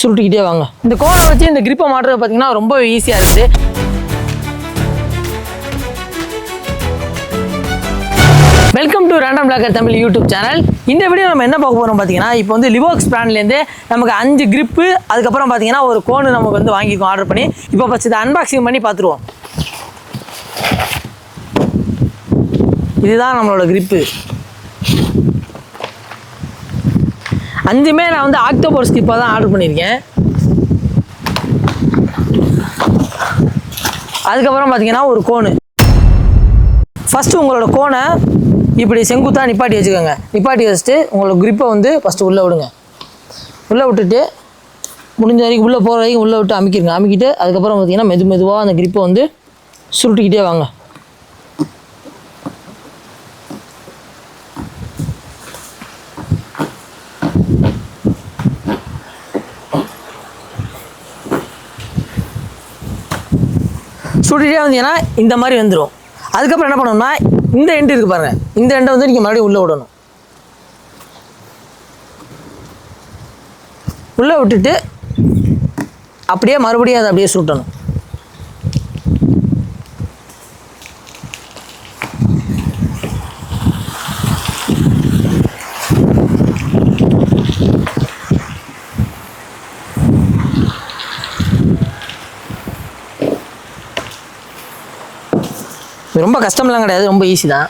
சுருட்டிக்கிட்டே வாங்க. இந்த கோனை வச்சு இந்த கிரிப்பை மாட்டுறது பார்த்தீங்கன்னா ரொம்ப ஈஸியாக இருக்குது. Welcome to random blogger Tamil YouTube channel. இந்த வீடியோ நம்ம என்ன பார்க்க போகிறோம் பார்த்தீங்கன்னா, இப்போ வந்து லிவோக்ஸ் பிராண்ட்லேருந்து நமக்கு 5 கிரிப்பு, அதுக்கப்புறம் பார்த்தீங்கன்னா ஒரு கோனு நமக்கு வந்து வாங்கிக்கோ ஆர்டர் பண்ணி. இப்போ ஃபஸ்ட் இதை அன்பாக்சிங் பண்ணி பார்த்துருவோம். இதுதான் நம்மளோட கிரிப்பு. 5மே நான் வந்து ஆக்டோபஸ் கிரிப்பாக தான் ஆர்டர் பண்ணியிருக்கேன். அதுக்கப்புறம் பார்த்தீங்கன்னா ஒரு கோனு. ஃபஸ்ட்டு உங்களோட கோனை இப்படி செங்குத்தாக நிப்பாட்டி வச்சுக்கோங்க. நிப்பாட்டி வச்சுட்டு உங்களோட கிரிப்பை வந்து ஃபஸ்ட்டு உள்ளே விடுங்க. உள்ளே விட்டுட்டு முடிஞ்ச வரைக்கும் உள்ளே போகிற வரைக்கும் உள்ளே விட்டு அமுக்கிடுங்க. அமுக்கிட்டு அதுக்கப்புறம் பார்த்தீங்கன்னா மெதுவாக அந்த கிரிப்பை வந்து சுருட்டிக்கிட்டே வாங்க. சுருட்டிகிட்டே வந்தீங்கன்னா இந்த மாதிரி வந்துடும். அதுக்கப்புறம் என்ன பண்ணணும்னா, இந்த எண்டு இருக்குது பாருங்கள், இந்த எண்டை வந்து நீங்கள் மறுபடியும் உள்ளே விடணும். உள்ளே விட்டுட்டு அப்படியே மறுபடியும் அதை அப்படியே சுட்டணும். ரொம்ப கஷ்டம்லாம் கிடையாது, ரொம்ப ஈஸி தான்.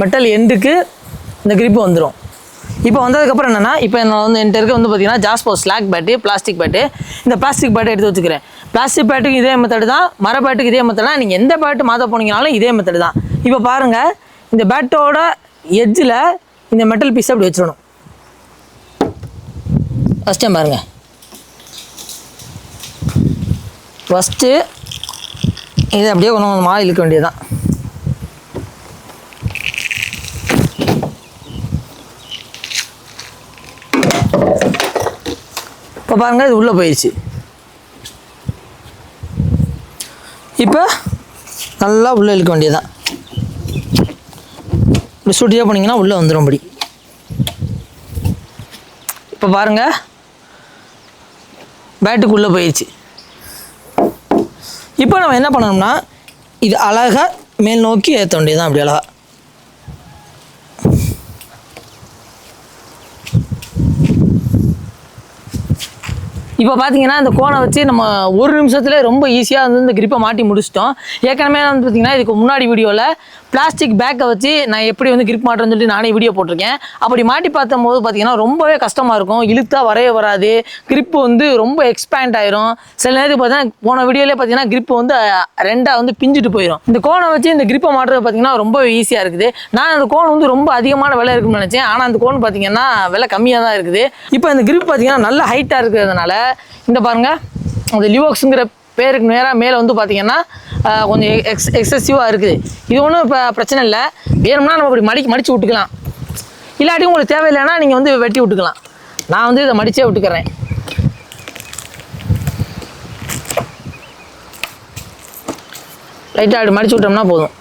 மெட்டல் எண்டுக்கு இந்த கிரிப்பு வந்துடும். இப்போ வந்ததுக்கப்புறம் என்னென்னா, இப்போ என்னோட வந்து என்கிட்ட இருக்க வந்து பார்த்தீங்கன்னா ஜாஸ்போ ஸ்லாக் பேட்டு, பிளாஸ்டிக் பேட்டு. இந்த பிளாஸ்டிக் பேட்டை எடுத்து வச்சுக்கிறேன். பிளாஸ்டிக் பேட்டுக்கு இதே மெத்தடு தான், மர பேட்டுக்கு இதே மெத்தட் தான். நீங்கள் எந்த பேட்டு மாற்ற போனீங்கனாலும் இதே மெத்தடு தான். இப்போ பாருங்கள், இந்த பேட்டோட எட்ஜில் இந்த மெட்டல் பீஸ் அப்படி வச்சிடணும். ஃபஸ்ட் டைம் பாருங்கள். ஃபஸ்ட்டு இதை அப்படியே கொஞ்சம் கொஞ்சமாக இழுக்க வேண்டியதுதான். இப்போ பாருங்கள், இது உள்ளே போயிடுச்சு. இப்போ நல்லா உள்ளே இழுக்க வேண்டியதுதான். இப்படி சுட்டியாக போனீங்கன்னா உள்ளே வந்துடும் படி. இப்போ பாருங்கள், பேட்டுக்கு உள்ளே போயிடுச்சு. இப்போ நம்ம என்ன பண்ணணும்னா, இது அழகாக மேல் நோக்கி ஏற்ற வேண்டியதுதான். அப்படி அழகாக இப்போ பார்த்தீங்கன்னா இந்த கோனை வச்சு நம்ம ஒரு நிமிஷத்தில் ரொம்ப ஈஸியாக வந்து இந்த கிரிப்பை மாட்டி முடிச்சிட்டோம். ஏற்கனவே வந்து பார்த்திங்கன்னா இதுக்கு முன்னாடி வீடியோவில் பிளாஸ்டிக் பேக்கை வச்சு நான் எப்படி வந்து கிரிப் மாட்டுறேன்னு சொல்லிட்டு நானே வீடியோ போட்டிருக்கேன். அப்படி மாட்டி பார்த்தம்போது பார்த்திங்கன்னா ரொம்பவே கஷ்டமாக இருக்கும். இழுத்தா வரைய வராது. கிரிப்பு வந்து ரொம்ப எக்ஸ்பேண்ட் ஆயிரும். சில நேரத்துக்கு பார்த்தீங்கன்னா போன வீடியோவிலே பார்த்தீங்கன்னா கிரிப்பு வந்து ரெண்டாக வந்து பிஞ்சிட்டு போயிடும். இந்த கோனை வச்சு இந்த கிரிப்பை மாட்டுறது பார்த்திங்கன்னா ரொம்ப ஈஸியாக இருக்குது. நான் அந்த கோன் வந்து ரொம்ப அதிகமான விலை இருக்குன்னு நினச்சேன். ஆனால் அந்த கோன் பார்த்திங்கன்னா விலை கம்மியாக தான் இருக்குது. இப்போ இந்த கிரிப் பார்த்திங்கன்னா நல்ல ஹைட்டாக இருக்கிறதுனால இந்த பாருங்கள், அந்த லிவோக்ஸுங்கிற பேருக்கு நேராக மேலே வந்து பார்த்திங்கன்னா கொஞ்சம் எக்ஸசிவாக இருக்குது. இது ஒன்றும் இப்போ பிரச்சனை இல்லை. வேணும்னா நம்ம இப்படி மடித்து விட்டுக்கலாம். இல்லாட்டி உங்களுக்கு தேவையில்லைன்னா நீங்கள் வந்து வெட்டி விட்டுக்கலாம். நான் வந்து இதை மடித்தே விட்டுக்கிறேன். லைட்டாக அப்படி மடித்து விட்டோம்னா போதும்.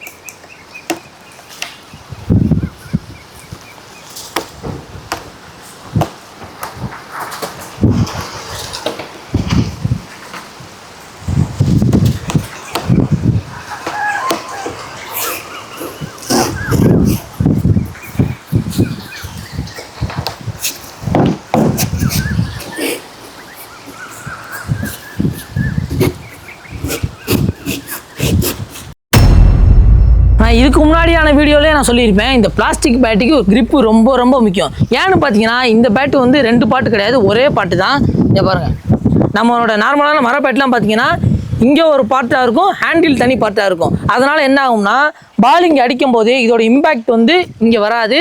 இதுக்கு முன்னாடியான வீடியோலேயே நான் சொல்லியிருப்பேன், இந்த பிளாஸ்டிக் பேட்டுக்கு ஒரு கிரிப்பு ரொம்ப ரொம்ப முக்கியம். ஏன்னு பார்த்தீங்கன்னா இந்த பேட்டு வந்து 2 பாட்டு கிடையாது, ஒரே பாட்டு தான். இங்கே பாருங்கள், நம்மளோட நார்மலான மர பேட்லாம் பார்த்தீங்கன்னா இங்கே ஒரு பார்ட்டாக இருக்கும், ஹேண்டில் தனி பார்ட்டாக இருக்கும். அதனால் என்ன ஆகும்னா பால் இங்கே அடிக்கும் போது இதோட இம்பேக்ட் வந்து இங்கே வராது.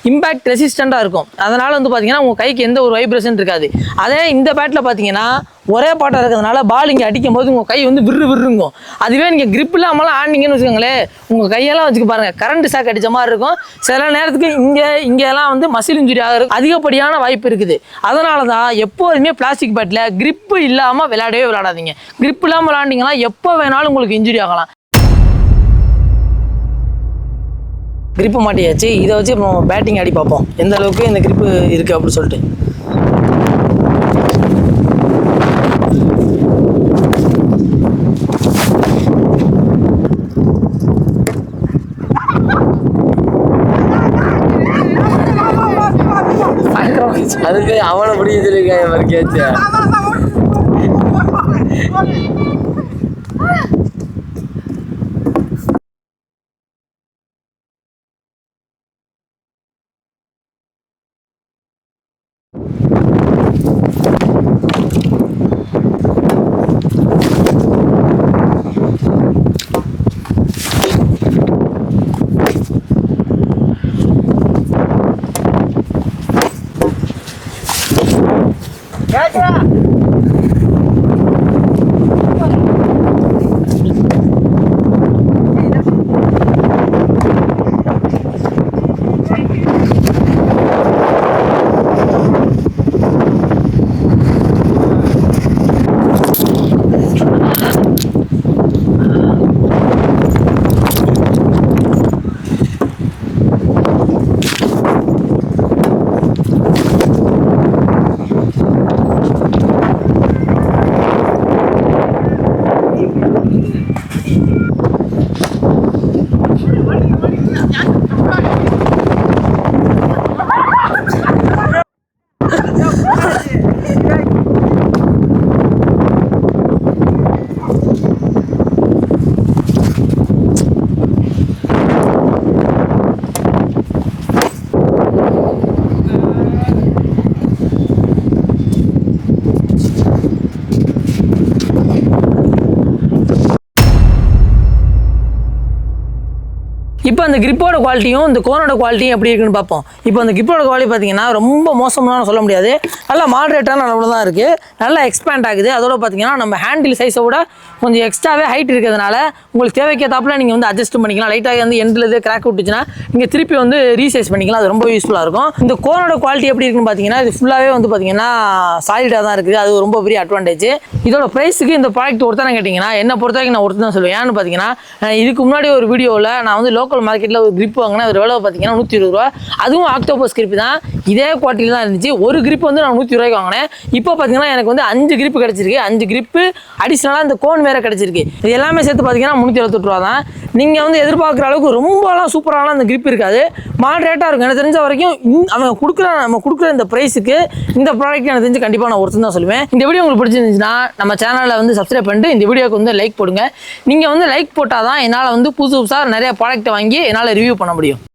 இம்பாக்ட் ரெசிஸ்டண்ட்டாக இருக்கும். அதனால் வந்து பார்த்தீங்கன்னா உங்கள் கைக்கு எந்த ஒரு வைப்ரேஷன் இருக்காது. அதே இந்த பேட்டில் பார்த்தீங்கன்னா ஒரே பாட்டாக இருக்கிறதுனால பால் இங்கே அடிக்கும் போது உங்கள் கை வந்து விருங்கும். அதுவே நீங்கள் கிரிப் இல்லாமலாம் ஆடினீங்கன்னு வச்சுக்கோங்களேன், உங்கள் கையெல்லாம் வச்சுக்க பாருங்கள், கரண்ட் ஷாக் அடித்த மாதிரி இருக்கும். சில நேரத்துக்கு இங்கெல்லாம் வந்து மசில் இன்ஜுரி ஆகிறது அதிகப்படியான வாய்ப்பு இருக்குது. அதனால தான் எப்போதுமே பிளாஸ்டிக் பேட்டில் கிரிப்பு இல்லாமல் விளையாடாதீங்க. கிரிப் இல்லாமல் விளையாண்டிங்கன்னா எப்போ வேணாலும் உங்களுக்கு இன்ஜுரி ஆகலாம். கிரிப்பு மாட்டியாச்சு. இதை வச்சு நம்ம பேட்டிங் ஆடி பார்ப்போம் எந்த அளவுக்கு இந்த கிரிப்பு இருக்குது அப்படின்னு சொல்லிட்டு. அதுக்கு அவனை பிடிச்சிருக்கேன் மறுக்காச்சு. இப்போ அந்த கிரிப்போட குவாலிட்டியும் இந்த கோனோட குவாலிட்டியும் எப்படி இருக்குன்னு பார்ப்போம். இப்போ அந்த கிரிப்போட குவாலிட்டி பார்த்தீங்கன்னா ரொம்ப மோசம்னு சொல்ல முடியாது, நல்லா மாடரேட்டான அளவில் தான் இருக்குது, நல்லா எக்ஸ்பேண்ட் ஆகுது. அதோட பார்த்தீங்கன்னா நம்ம ஹேண்டில் சைஸை விட கொஞ்சம் எக்ஸ்ட்ராவே ஹைட் இருக்கிறதுனால உங்களுக்கு தேவைக்கேற்றாப்புல நீங்கள் வந்து அட்ஜஸ்ட் பண்ணிக்கலாம். லைட்டாக வந்து எண்டில் இது கிராக் விட்டுச்சுன்னா நீங்கள் திருப்பி வந்து ரீசைஸ் பண்ணிக்கலாம். அது ரொம்ப யூஸ்ஃபுல்லாக இருக்கும். இந்த கோனோட குவாலிட்டி எப்படி இருக்குன்னு பார்த்தீங்கன்னா இது ஃபுல்லாகவே வந்து பார்த்தீங்கன்னா சாலிடாக தான் இருக்குது. அது ரொம்ப பெரிய அட்வான்டேஜ். இதோட ப்ரைஸுக்கு இந்த ப்ராடக்ட் ஒருத்தானே கேட்டிங்கன்னா என்னை பொறுத்த வரைக்கும் நான் ஒருத்தர் தான் சொல்லுவேன். ஏன்னு பார்த்தீங்கன்னா இதுக்கு முன்னாடி ஒரு வீடியோவில் நான் வந்து லோக்கல் மார்க்கெட்டில் ஒரு கிரிப் வாங்கினேன். அது எவ்வளோ பார்த்தீங்கன்னா 120 ரூபா. அதுவும் ஆக்டோபஸ் கிரிப் தான், இதே குவாலிட்டியில் தான் இருந்துச்சு. ஒரு கிரிப் வந்து நான் 120 ரூபாய்க்கு வாங்கினேன். இப்போ பார்த்தீங்கன்னா எனக்கு வந்து 5 கிரிப் கிடச்சிருக்கு. 5 கிரிப்பு அடிஷ்னலாக இந்த கோன் வேறு கிடச்சிருக்கு. இது எல்லாமே சேர்த்து பார்த்தீங்கன்னா 378 ரூபா தான். நீங்கள் வந்து எதிர்பார்க்குற அளவுக்கு ரொம்பலாம் சூப்பரான அந்த கிரிப் இருக்காது, மாடரேட்டாக இருக்கும். எனக்கு தெரிஞ்ச வரைக்கும் நம்ம கொடுக்குற இந்த ப்ரைஸுக்கு இந்த ப்ராடக்ட் எனக்கு தெரிஞ்சு கண்டிப்பாக நான் ஒருத்தர் தான் சொல்லுவேன். இந்த வீடியோ உங்களுக்கு பிடிச்சிருந்துச்சுன்னா நம்ம சேனலில் வந்து சப்ஸ்கிரைப் பண்ணிட்டு இந்த வீடியோக்கு வந்து லைக் போடுங்க. நீங்கள் வந்து லைக் போட்டால் தான் என்னால் வந்து புதுசாக நிறைய ப்ராடக்ட்டை வாங்கி என்னால் ரிவ்யூ பண்ண முடியும்.